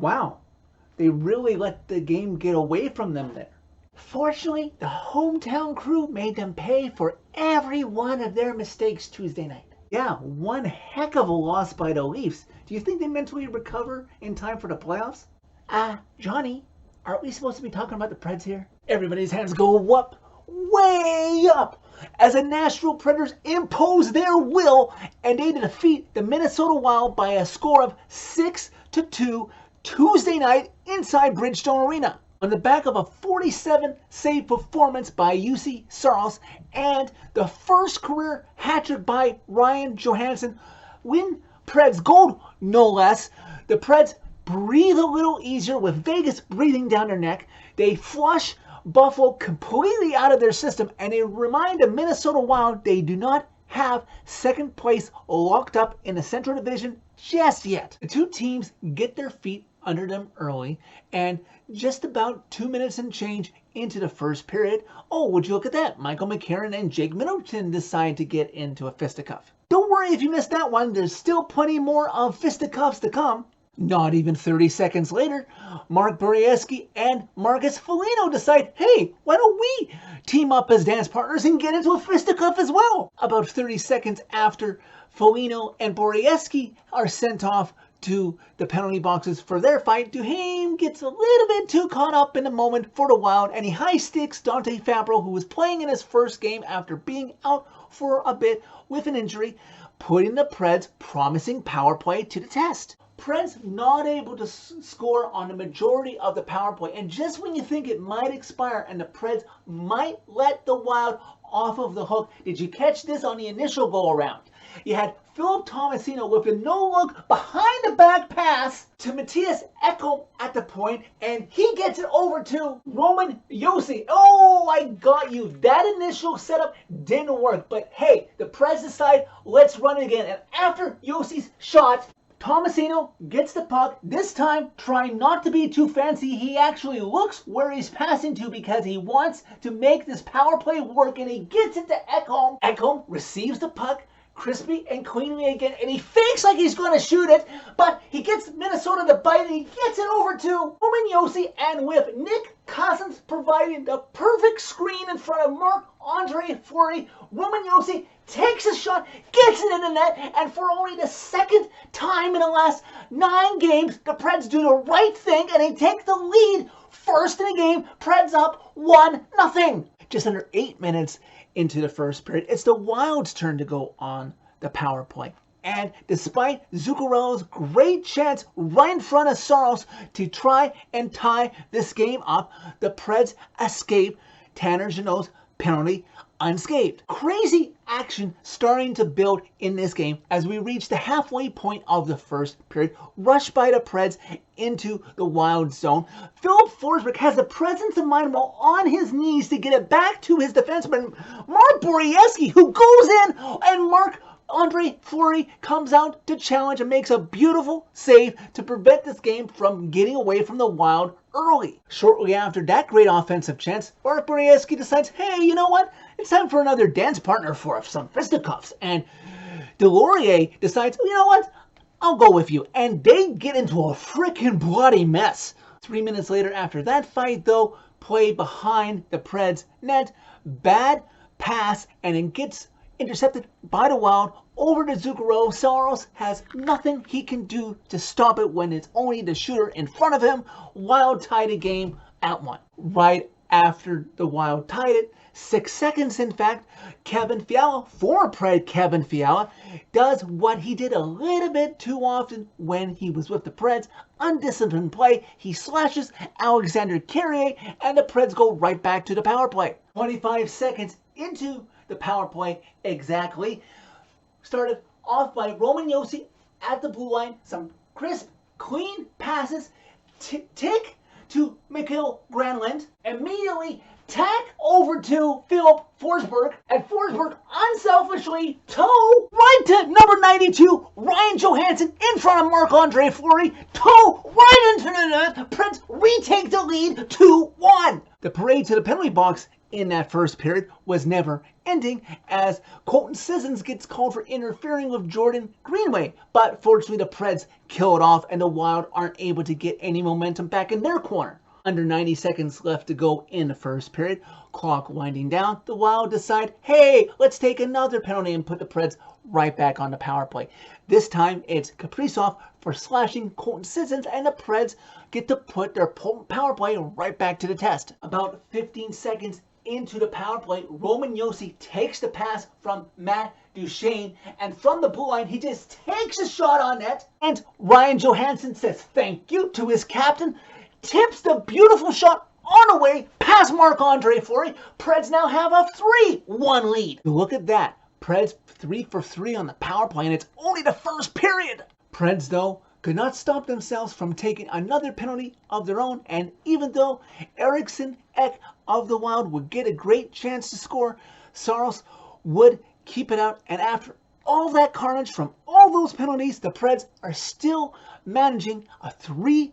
Wow, they really let the game get away from them there. Fortunately, the hometown crew made them pay for every one of their mistakes Tuesday night. Yeah, one heck of a loss by the Leafs. Do you think they mentally recover in time for the playoffs? Johnny, aren't we supposed to be talking about the Preds here? Everybody's hands go up, way up, as the Nashville Predators impose their will and they defeat the Minnesota Wild by a score of 6-2 Tuesday night inside Bridgestone Arena. On the back of a 47-save performance by Jussi Saros and the first career hat-trick by Ryan Johansson, win Preds gold, no less. The Preds breathe a little easier with Vegas breathing down their neck. They flush Buffalo completely out of their system, and they remind the Minnesota Wild they do not have second place locked up in the Central Division just yet. The two teams get their feet under them early, and just about 2 minutes and change into the first period, oh, would you look at that, Michael McCarron and Jake Middleton decide to get into a fisticuff. Don't worry if you missed that one, there's still plenty more of fisticuffs to come. Not even 30 seconds later, Mark Borieski and Marcus Foligno decide, hey, why don't we team up as dance partners and get into a fisticuff as well? About 30 seconds after Foligno and Borieski are sent off to the penalty boxes for their fight, Duhaime gets a little bit too caught up in the moment for the Wild, and he high sticks Dante Fabro, who was playing in his first game after being out for a bit with an injury, putting the Preds' promising power play to the test. Preds not able to score on the majority of the power play, and just when you think it might expire and the Preds might let the Wild off of the hook, did you catch this on the initial go around? You had Philip Tomasino with a no-look behind-the-back pass to Matthias Ekholm at the point, and he gets it over to Roman Josi. Oh, I got you. That initial setup didn't work, but hey, the Preds decide, let's run it again. And after Josi's shot, Tomasino gets the puck, this time trying not to be too fancy. He actually looks where he's passing to because he wants to make this power play work, and he gets it to Ekholm. Ekholm receives the puck, crispy and cleanly again, and he fakes like he's going to shoot it, but he gets Minnesota to bite, and he gets it over to Roman Josi, and with Nick Cousins providing the perfect screen in front of Marc-Andre Fleury, Roman Josi takes a shot, gets it in the net, and for only the second time in the last 9 games, the Preds do the right thing, and they take the lead first in the game. Preds up 1-0. Just under 8 minutes into the first period, it's the Wild's turn to go on the power play. And despite Zuccarello's great chance right in front of Saros to try and tie this game up, the Preds escape Tanner Jeannot's penalty unscathed. Crazy action starting to build in this game as we reach the halfway point of the first period. Rushed by the Preds into the Wild zone. Philip Forsberg has the presence of mind while on his knees to get it back to his defenseman, Mark Borieski, who goes in, and Marc-Andre Fleury comes out to challenge and makes a beautiful save to prevent this game from getting away from the Wild early. Shortly after that great offensive chance, Mark Borieski decides, hey, you know what? It's time for another dance partner for some fisticuffs. And Delorier decides, you know what? I'll go with you. And they get into a freaking bloody mess. 3 minutes later after that fight, though, play behind the Preds net. Bad pass, and it gets intercepted by the Wild over to Zuccarello. Saros has nothing he can do to stop it when it's only the shooter in front of him. Wild tied the game at 1. Right after the Wild tied it, 6 seconds in fact, Kevin Fiala, former Pred Kevin Fiala, does what he did a little bit too often when he was with the Preds. Undisciplined play. He slashes Alexander Carrier, and the Preds go right back to the power play. 25 seconds into the power play exactly, started off by Roman Josi at the blue line. Some crisp, clean passes. Tick to Mikhail Granlund. Immediately tack over to Philip Forsberg, and Forsberg unselfishly toe right to number 92, Ryan Johansson, in front of Marc-Andre Fleury, toe right into the net. Preds retake the lead 2-1. The parade to the penalty box in that first period was never ending as Colton Sissons gets called for interfering with Jordan Greenway. But fortunately, the Preds kill it off and the Wild aren't able to get any momentum back in their corner. Under 90 seconds left to go in the first period, clock winding down, the Wild decide, hey, let's take another penalty and put the Preds right back on the power play. This time it's Kaprizov for slashing Colton Sissons, and the Preds get to put their power play right back to the test. About 15 seconds into the power play, Roman Josi takes the pass from Matt Duchene, and from the blue line, he just takes a shot on net, and Ryan Johansson says thank you to his captain, tips the beautiful shot on away past Marc-Andre Fleury. Preds now have a 3-1 lead. Look at that. Preds 3 for 3 on the power play, and it's only the first period. Preds, though, could not stop themselves from taking another penalty of their own, and even though Eriksson Ek of the Wild would get a great chance to score, Saros would keep it out, and after all that carnage from all those penalties, the Preds are still managing a 3-1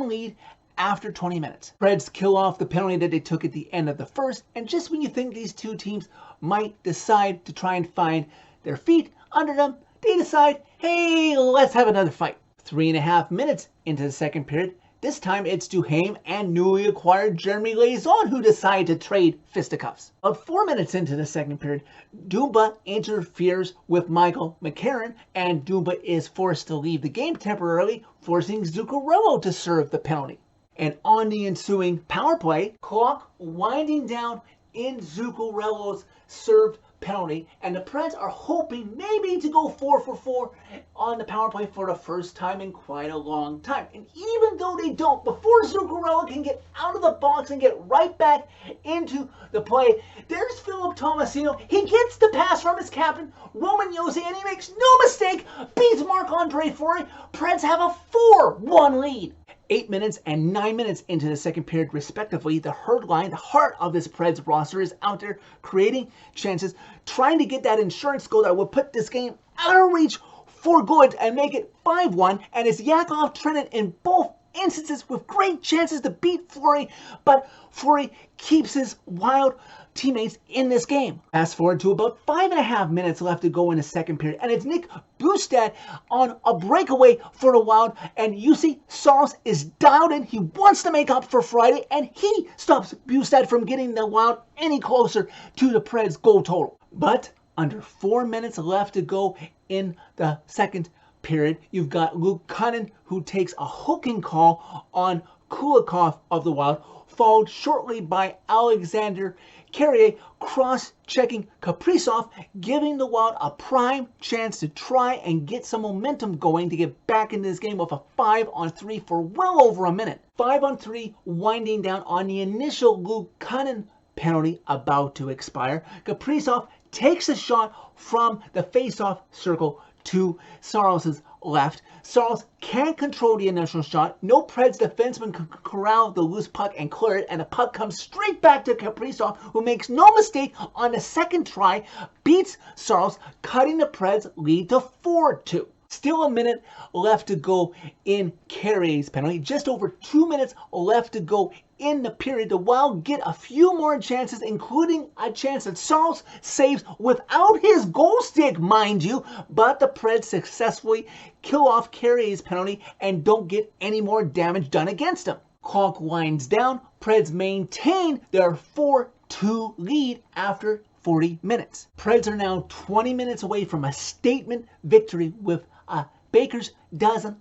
lead after 20 minutes. Preds kill off the penalty that they took at the end of the first, and just when you think these two teams might decide to try and find their feet under them, they decide, hey, let's have another fight. 3.5 minutes into the second period, this time it's Duhaime and newly acquired Jeremy Lauzon who decide to trade fisticuffs. About 4 minutes into the second period, Dumba interferes with Michael McCarron, and Dumba is forced to leave the game temporarily, forcing Zuccarello to serve the penalty. And on the ensuing power play, clock winding down in Zuccarello's served penalty, and the Preds are hoping maybe to go 4 for 4 on the power play for the first time in quite a long time. And even though they don't, before Zuccarello can get out of the box and get right back into the play, there's Philip Tomasino. He gets the pass from his captain, Roman Josi, and he makes no mistake, beats Marc-Andre Fleury. Preds have a 4-1 lead. 8 minutes and 9 minutes into the second period, respectively, the herd line, the heart of this Preds roster, is out there creating chances, trying to get that insurance goal that would put this game out of reach for good and make it 5-1. And it's Yakov Trenin in both instances with great chances to beat Fleury, but Fleury keeps his Wild teammates in this game. Fast forward to about 5.5 minutes left to go in the second period, and it's Nick Bjugstad on a breakaway for the Wild, and Juuse Saros is dialed in. He wants to make up for Friday, and he stops Bjugstad from getting the Wild any closer to the Preds goal total. But under 4 minutes left to go in the second period, you've got Luke Cunnin who takes a hooking call on Kulikov of the Wild, followed shortly by Alexander Carrier cross-checking Kaprizov, giving the Wild a prime chance to try and get some momentum going to get back into this game with a 5-on-3 for well over a minute. 5-on-3 winding down on the initial Luke Cunnin penalty about to expire. Kaprizov takes a shot from the face-off circle to Saros' left. Saros can't control the initial shot. No Preds defenseman can corral the loose puck and clear it, and the puck comes straight back to Kaprizov, who makes no mistake on the second try, beats Saros, cutting the Preds lead to 4-2. Still a minute left to go in Carrier's penalty. Just over 2 minutes left to go in the period. The Wild get a few more chances, including a chance that Saros saves without his goal stick, mind you. But the Preds successfully kill off Carrier's penalty and don't get any more damage done against him. Clock winds down. Preds maintain their 4-2 lead after 40 minutes. Preds are now 20 minutes away from a statement victory with a baker's dozen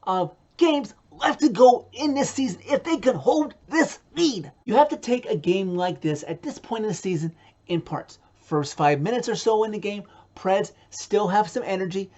of games left to go in this season if they can hold this lead. You have to take a game like this at this point in the season in parts. First 5 minutes or so in the game, Preds still have some energy,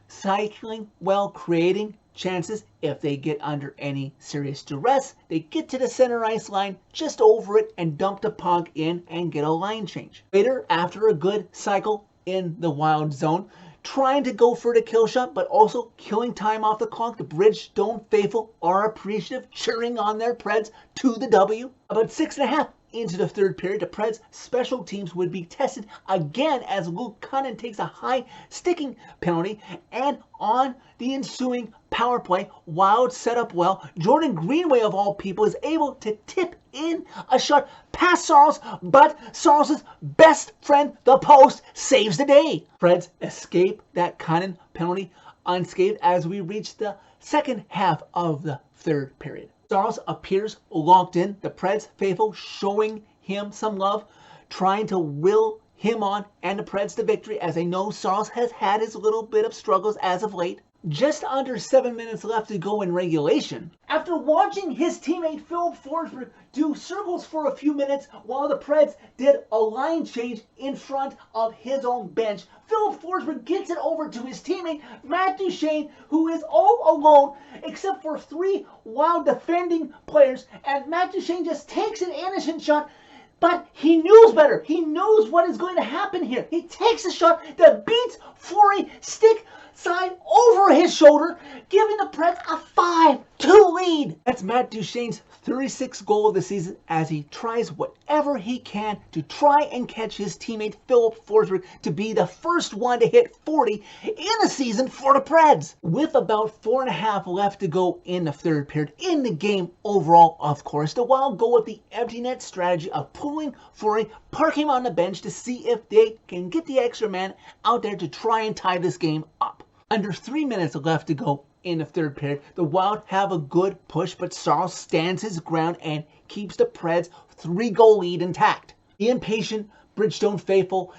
cycling well, creating chances. If they get under any serious duress, they get to the center ice line, just over it, and dump the puck in and get a line change. Later, after a good cycle in the Wild zone, trying to go for the kill shot, but also killing time off the clock, the Bridgestone faithful are appreciative, cheering on their Preds to the W. About 6.5 into the third period, the Preds special teams would be tested again as Luke Cunnin takes a high sticking penalty, and on the ensuing power play. Wild set up well. Jordan Greenway, of all people, is able to tip in a shot past Sarles, but Sarles' best friend, the post, saves the day. Preds escape that Cunnin penalty unscathed as we reach the second half of the third period. Sarles appears locked in. The Preds faithful showing him some love, trying to will him on and the Preds to victory, as I know Sarles has had his little bit of struggles as of late. Just under 7 minutes left to go in regulation. After watching his teammate Philip Forsberg do circles for a few minutes while the Preds did a line change in front of his own bench, Philip Forsberg gets it over to his teammate Matt Duchene, who is all alone except for 3 Wild defending players, and Matt Duchene just takes an innocent shot. But he knows better. He knows what is going to happen here. He takes a shot that beats Fleury stick side over his shoulder, giving the Preds a 5-2 lead. That's Matt Duchene's 36th goal of the season as he tries whatever he can to try and catch his teammate Philip Forsberg to be the first one to hit 40 in the season for the Preds. With about 4.5 left to go in the third period, in the game overall, of course, the Wild go with the empty net strategy of pulling Fleury, parking him on the bench to see if they can get the extra man out there to try and tie this game up. Under 3 minutes left to go in the third period, the Wild have a good push, but Sarles stands his ground and keeps the Preds' 3-goal lead intact. The impatient Bridgestone faithful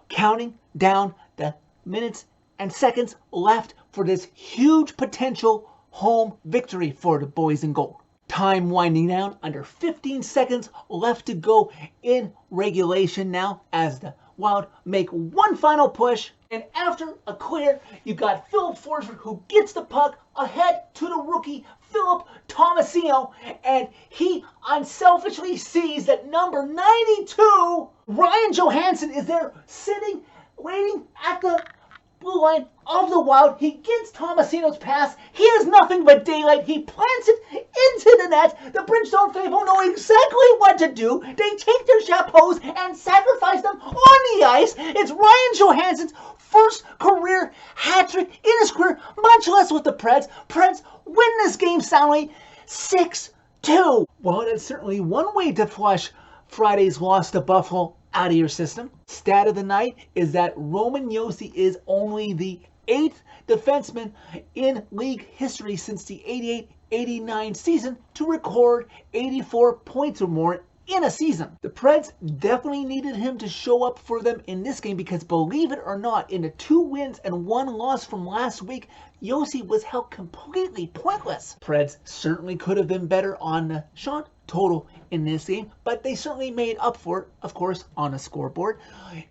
counting down the minutes and seconds left for this huge potential home victory for the boys in gold. Time winding down, under 15 seconds left to go in regulation now as the Wild make one final push, and after a clear, you got Philip Forsberg who gets the puck ahead to the rookie Philip Tomasino, and he unselfishly sees that number 92, Ryan Johansson, is there sitting, waiting at the blue line of the Wild. He gets Tomasino's pass. He has nothing but daylight. He plants it into the net. The Bridgestone faithful know exactly what to do. They take their chapeaus and sacrifice them on the ice. It's Ryan Johansson's first career hat trick in his career, much less with the Preds. Preds win this game soundly 6-2. Well, that's certainly one way to flush Friday's loss to Buffalo out of your system. Stat of the night is that Roman Josi is only the 8th defenseman in league history since the 88-89 season to record 84 points or more in a season. The Preds definitely needed him to show up for them in this game because, believe it or not, in the 2 wins and 1 loss from last week, Josi was held completely pointless. Preds certainly could have been better on the shot total in this game, but they certainly made up for it, of course, on the scoreboard,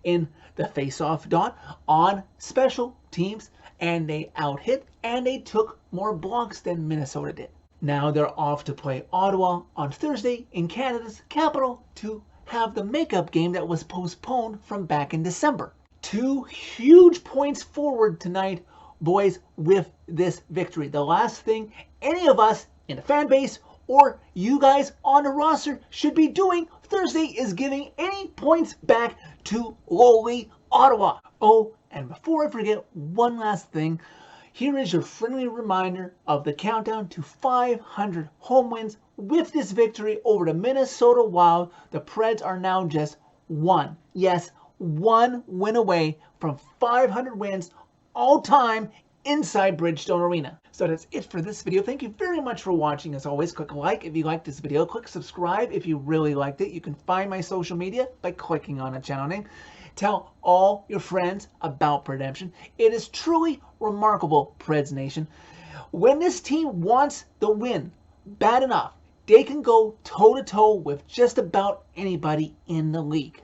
in the face-off dot, on special teams, and they out-hit, and they took more blocks than Minnesota did. Now they're off to play Ottawa on Thursday in Canada's capital to have the makeup game that was postponed from back in December. 2 huge points forward tonight, boys, with this victory. The last thing any of us in the fan base or you guys on the roster should be doing Thursday is giving any points back to lowly Ottawa. Oh, and before I forget, one last thing. Here is your friendly reminder of the countdown to 500 home wins. With this victory over the Minnesota Wild, the Preds are now just 1 win away from 500 wins all time inside Bridgestone Arena. So that's it for this video. Thank you very much for watching. As always, click like if you liked this video. Click subscribe if you really liked it. You can find my social media by clicking on the channel name. Tell all your friends about Redemption. It is truly remarkable, Preds Nation. When this team wants the win bad enough, they can go toe-to-toe with just about anybody in the league.